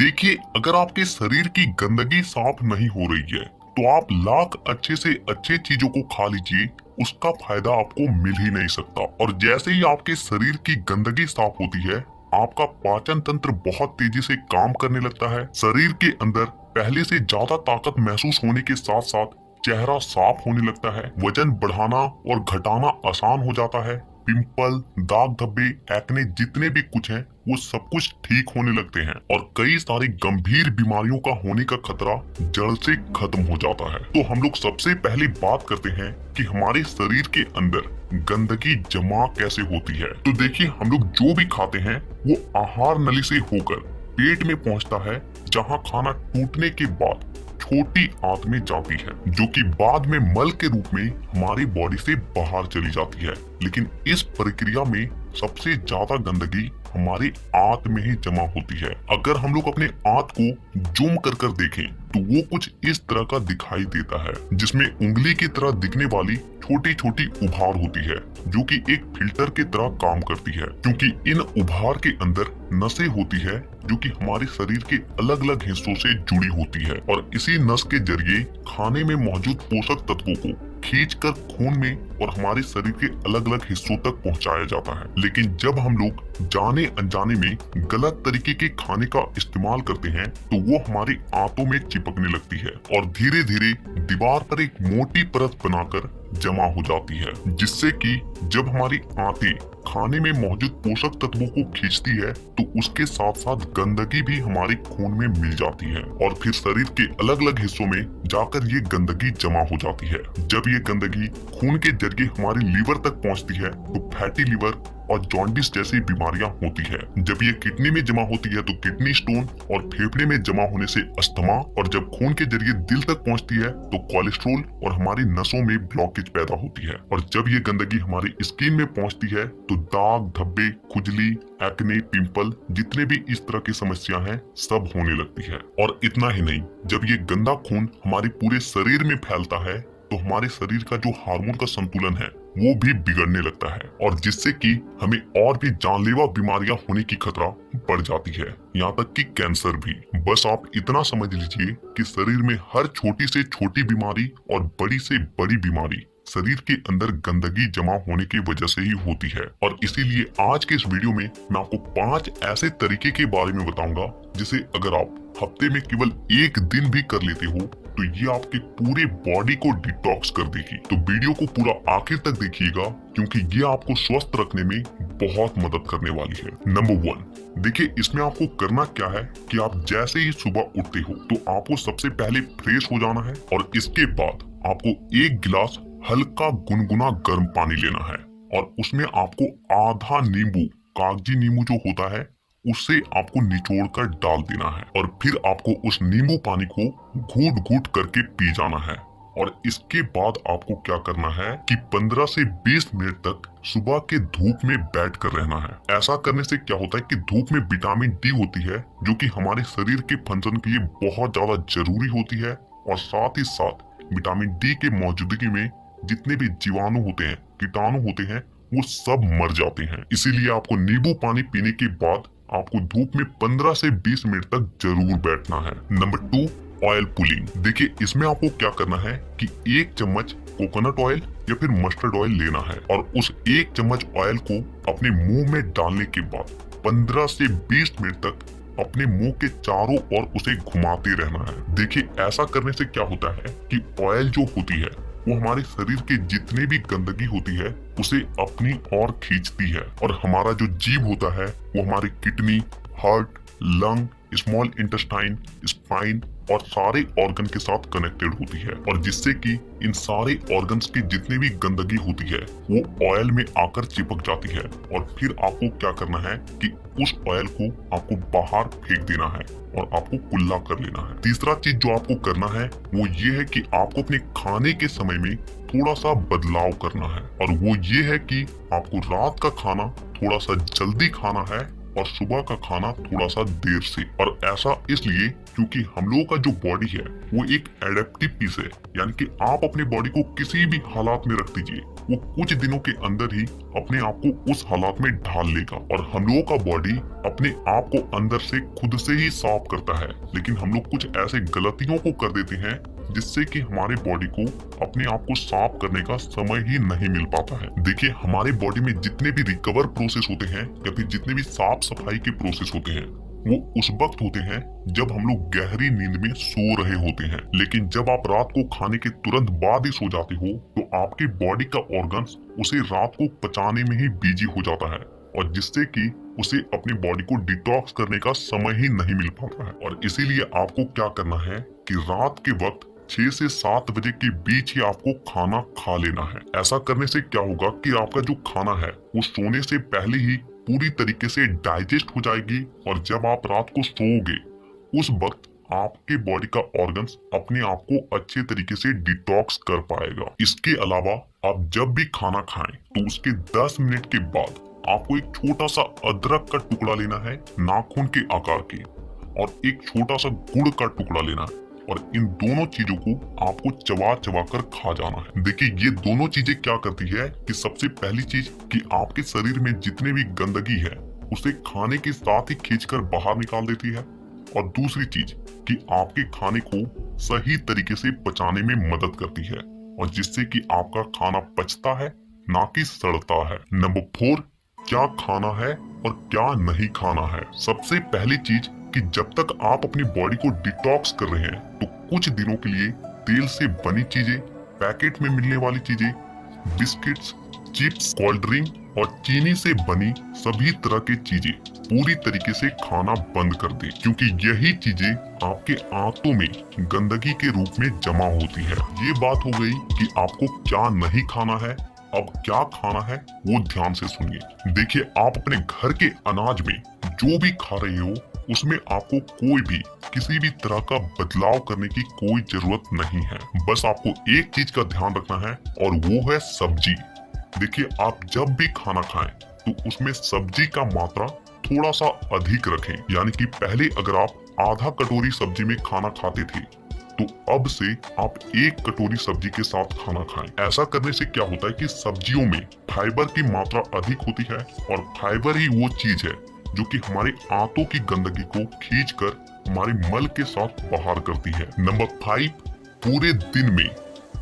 देखिए, अगर आपके शरीर की गंदगी साफ नहीं हो रही है तो आप लाख अच्छे से अच्छे चीजों को खा लीजिए, उसका फायदा आपको मिल ही नहीं सकता। और जैसे ही आपके शरीर की गंदगी साफ होती है, आपका पाचन तंत्र बहुत तेजी से काम करने लगता है। शरीर के अंदर पहले से ज्यादा ताकत महसूस होने के साथ साथ चेहरा साफ होने लगता है, वजन बढ़ाना और घटाना आसान हो जाता है। पिंपल, दाग धब्बे, एक्ने जितने भी कुछ हैं वो सब कुछ ठीक होने लगते हैं और कई सारी गंभीर बीमारियों का होने का खतरा जड़ से खत्म हो जाता है। तो हम लोग सबसे पहले बात करते हैं कि हमारे शरीर के अंदर गंदगी जमा कैसे होती है। तो देखिए, हम लोग जो भी खाते हैं वो आहार नली से होकर पेट में पहुंचता है, जहां खाना टूटने के बाद छोटी आंत में जाती है, जो कि बाद में मल के रूप में हमारी बॉडी से बाहर चली जाती है। लेकिन इस प्रक्रिया में सबसे ज्यादा गंदगी हमारे आंत में ही जमा होती है। अगर हम लोग अपने आंत को जूम कर देखें तो वो कुछ इस तरह का दिखाई देता है, जिसमें उंगली की तरह दिखने वाली छोटी छोटी उभार होती है, जो कि एक फिल्टर की तरह काम करती है, क्योंकि इन उभार के अंदर नसें होती है जो कि हमारे शरीर के अलग अलग हिस्सों से जुड़ी होती है और इसी नस के जरिए खाने में मौजूद पोषक तत्वों को खींचकर खून में और हमारे शरीर के अलग अलग हिस्सों तक पहुंचाया जाता है। लेकिन जब हम लोग जाने अनजाने में गलत तरीके के खाने का इस्तेमाल करते हैं तो वो हमारी आंतों में चिपकने लगती है और धीरे धीरे दीवार पर एक मोटी परत बनाकर जमा हो जाती है, जिससे कि जब हमारी आंतें खाने में मौजूद पोषक तत्वों को खींचती है तो उसके साथ साथ गंदगी भी हमारे खून में मिल जाती है और फिर शरीर के अलग अलग हिस्सों में जाकर ये गंदगी जमा हो जाती है। जब ये गंदगी खून के जरिए हमारे लीवर तक पहुंचती है तो फैटी लीवर और जॉन्डिस जैसी बीमारियां होती है। जब ये किडनी में जमा होती है तो किडनी स्टोन और फेफड़े में जमा होने से अस्थमा, और जब खून के जरिए दिल तक पहुंचती है तो कोलेस्ट्रोल और हमारी नसों में ब्लॉकेज पैदा होती है। और जब ये गंदगी हमारी स्किन में पहुंचती है तो दाग धब्बे, खुजली, एक्ने, पिंपल, जितने भी इस तरह की समस्या हैं सब होने लगती है। और इतना ही नहीं, जब ये गंदा खून हमारे पूरे शरीर में फैलता है तो हमारे शरीर का जो हार्मोन का संतुलन है वो भी बिगड़ने लगता है और जिससे कि हमें और भी जानलेवा बीमारियां होने की खतरा बढ़ जाती है, यहाँ तक कि कैंसर भी। बस आप इतना समझ लीजिए कि शरीर में हर छोटी से छोटी बीमारी और बड़ी से बड़ी बीमारी शरीर के अंदर गंदगी जमा होने की वजह से ही होती है। और इसीलिए आज के इस वीडियो में मैं आपको 5 ऐसे तरीके के बारे में बताऊंगा जिसे अगर आप हफ्ते में केवल एक दिन भी कर लेते हो तो ये आपके पूरे बॉडी को डिटॉक्स कर देगी। तो वीडियो को पूरा आखिर तक देखिएगा क्योंकि ये आपको स्वस्थ रखने में बहुत मदद करने वाली है। नंबर 1, देखिए इसमें आपको करना क्या है कि आप जैसे ही सुबह उठते हो तो आपको सबसे पहले फ्रेश हो जाना है और इसके बाद आपको 1 गिलास हल्का गुनगुना गर्म पानी लेना है और उसमें आपको आधा नींबू, कागजी नींबू जो होता है, उससे आपको निचोड़ कर डाल देना है और फिर आपको उस नींबू पानी को घूट घूट करके पी जाना है। और इसके बाद आपको क्या करना है कि 15 से 20 मिनट तक सुबह के धूप में बैठ कर रहना है। ऐसा करने से क्या होता है कि धूप में विटामिन डी होती है जो कि हमारे शरीर के फंक्शन के लिए बहुत ज्यादा जरूरी होती है और साथ ही साथ विटामिन डी के मौजूदगी में जितने भी जीवाणु होते हैं, कीटाणु होते हैं, वो सब मर जाते हैं। इसीलिए आपको नींबू पानी पीने के बाद आपको धूप में 15 से 20 मिनट तक जरूर बैठना है। Number 2, oil pulling. देखिए इसमें आपको क्या करना है कि 1 चम्मच कोकोनट ऑयल या फिर मस्टर्ड ऑयल लेना है और उस 1 चम्मच ऑयल को अपने मुंह में डालने के बाद 15 से 20 मिनट तक अपने मुंह के चारों ओर उसे घुमाते रहना है। देखिए ऐसा करने से क्या होता है कि ऑयल जो होती है वो हमारे शरीर के जितने भी गंदगी होती है उसे अपनी ओर खींचती है और हमारा जो जीव होता है वो हमारी kidney, heart, lung, small intestine, spine और सारे ऑर्गन के साथ कनेक्टेड होती है और जिससे कि इन सारे ऑर्गन्स की जितनी भी गंदगी होती है वो ऑयल में आकर चिपक जाती है और फिर आपको क्या करना है कि उस ऑयल को आपको बाहर फेंक देना है और आपको कुल्ला कर लेना है। तीसरा चीज जो आपको करना है वो ये है कि आपको अपने खाने के समय में थोड़ा सा बदलाव करना है और वो ये है कि आपको रात का खाना थोड़ा सा जल्दी खाना है और सुबह का खाना थोड़ा सा देर से। और ऐसा इसलिए क्योंकि हम लोगों का जो बॉडी है वो एक एडेप्टिव पीस है, यानी कि आप अपने बॉडी को किसी भी हालात में रख दीजिए, वो कुछ दिनों के अंदर ही अपने आप को उस हालात में ढाल लेगा। और हम लोगों का बॉडी अपने आप को अंदर से खुद से ही साफ करता है, लेकिन हम लोग कुछ ऐसे गलतियों को कर देते हैं जिससे कि हमारे बॉडी को अपने आप को साफ करने का समय ही नहीं मिल पाता है। देखिए, हमारे बॉडी में जितने भी रिकवर प्रोसेस होते हैं या फिर जितने भी साफ सफाई के प्रोसेस होते हैं वो उस वक्त होते हैं जब हम लोग गहरी नींद में सो रहे होते हैं। लेकिन जब आप रात को खाने के तुरंत बाद ही सो जाते हो तो आपके बॉडी का ऑर्गन्स उसे रात को पचाने में ही बिजी हो जाता है, और जिससे कि उसे अपनी बॉडी को डिटॉक्स करने का समय ही नहीं मिल पाता है। और इसीलिए आपको क्या करना है कि रात के वक्त 6 से 7 बजे के बीच ही आपको खाना खा लेना है। ऐसा करने से क्या होगा कि आपका जो खाना है वो सोने से पहले ही पूरी तरीके से डाइजेस्ट हो जाएगी, और जब आप रात को सोओगे उस वक्त आपके बॉडी का ऑर्गन्स अपने आप को अच्छे तरीके से डिटॉक्स कर पाएगा। इसके अलावा आप जब भी खाना खाएं तो उसके 10 मिनट के बाद आपको एक छोटा सा अदरक का टुकड़ा लेना है नाखून के आकार के, और एक छोटा सा गुड़ का टुकड़ा लेना है, और इन दोनों चीजों को आपको चबा चबा कर खा जाना है। देखिए, ये दोनों चीजें क्या करती है कि सबसे पहली चीज कि आपके शरीर में जितने भी गंदगी है उसे खाने के साथ ही खींचकर बाहर निकाल देती है, और दूसरी चीज कि आपके खाने को सही तरीके से पचाने में मदद करती है, और जिससे कि आपका खाना पचता है ना कि सड़ता है। नंबर 4, क्या खाना है और क्या नहीं खाना है। सबसे पहली चीज कि जब तक आप अपनी बॉडी को डिटॉक्स कर रहे हैं तो कुछ दिनों के लिए तेल से बनी चीजें, पैकेट में मिलने वाली चीजें, बिस्किट्स, चिप्स, कोल्ड ड्रिंक और चीनी से बनी सभी तरह की चीजें पूरी तरीके से खाना बंद कर दें, क्योंकि यही चीजें आपके आंतों में गंदगी के रूप में जमा होती है। ये बात हो गई कि आपको क्या नहीं खाना है। अब क्या खाना है वो ध्यान से सुनिए। देखिए, आप अपने घर के अनाज में जो भी खा रहे हो उसमें आपको कोई भी किसी भी तरह का बदलाव करने की कोई जरूरत नहीं है। बस आपको एक चीज का ध्यान रखना है और वो है सब्जी। देखिए, आप जब भी खाना खाएं तो उसमें सब्जी का मात्रा थोड़ा सा अधिक रखें, यानी कि पहले अगर आप आधा कटोरी सब्जी में खाना खाते थे तो अब से आप 1 कटोरी सब्जी के साथ खाना खाएं। ऐसा करने से क्या होता है कि सब्जियों में फाइबर की मात्रा अधिक होती है, और फाइबर ही वो चीज है जो कि हमारे आंतों की गंदगी को खींचकर हमारे मल के साथ बाहर करती है। नंबर 5, पूरे दिन में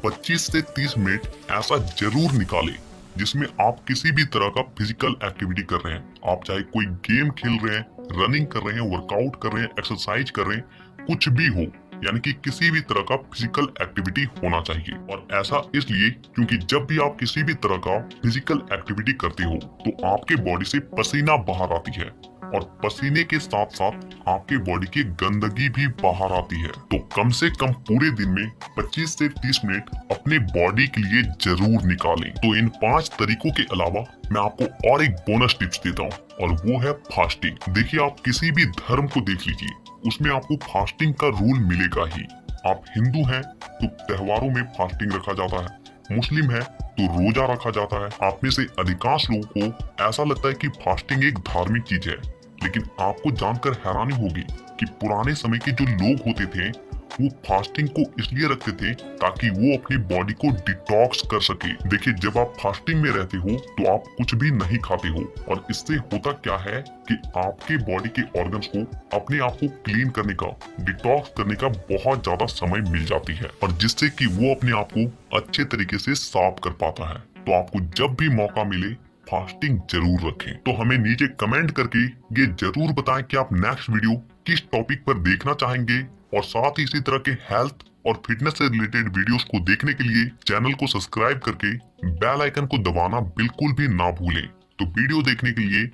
25 से 30 मिनट ऐसा जरूर निकालें जिसमें आप किसी भी तरह का फिजिकल एक्टिविटी कर रहे हैं। आप चाहे कोई गेम खेल रहे हैं, रनिंग कर रहे हैं, वर्कआउट कर रहे हैं, एक्सरसाइज कर रहे हैं, कुछ भी हो, यानी कि किसी भी तरह का फिजिकल एक्टिविटी होना चाहिए। और ऐसा इसलिए क्योंकि जब भी आप किसी भी तरह का फिजिकल एक्टिविटी करते हो तो आपके बॉडी से पसीना बाहर आती है, और पसीने के साथ साथ आपके बॉडी की गंदगी भी बाहर आती है। तो कम से कम पूरे दिन में 25 से 30 मिनट अपने बॉडी के लिए जरूर निकालें। तो इन 5 तरीकों के अलावा मैं आपको और एक बोनस टिप्स देता हूँ, और वो है फास्टिंग। देखिए, आप किसी भी धर्म को देख लीजिए, उसमें आपको फास्टिंग का रूल मिलेगा ही। आप हिंदू हैं तो त्योहारों में फास्टिंग रखा जाता है, मुस्लिम है तो रोजा रखा जाता है। आप में से अधिकांश लोगों को ऐसा लगता है कि फास्टिंग एक धार्मिक चीज है, लेकिन आपको जानकर हैरानी होगी कि पुराने समय के जो लोग होते थे वो फास्टिंग को इसलिए रखते थे ताकि वो अपनी बॉडी को डिटॉक्स कर सके। देखिए, जब आप फास्टिंग में रहते हो तो आप कुछ भी नहीं खाते हो, और इससे होता क्या है कि आपके बॉडी के ऑर्गन्स को अपने आप को क्लीन करने का, डिटॉक्स करने का बहुत ज्यादा समय मिल जाती है, और जिससे कि वो अपने आप को अच्छे तरीके से साफ कर पाता है। तो आपको जब भी मौका मिले फास्टिंग जरूर रखें। तो हमें नीचे कमेंट करके ये जरूर बताएं कि आप नेक्स्ट वीडियो किस टॉपिक पर देखना चाहेंगे, और साथ ही इसी तरह के हेल्थ और फिटनेस से रिलेटेड वीडियोस को देखने के लिए चैनल को सब्सक्राइब करके बेल आइकन को दबाना बिल्कुल भी ना भूलें। तो वीडियो देखने के लिए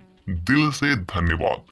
दिल से धन्यवाद।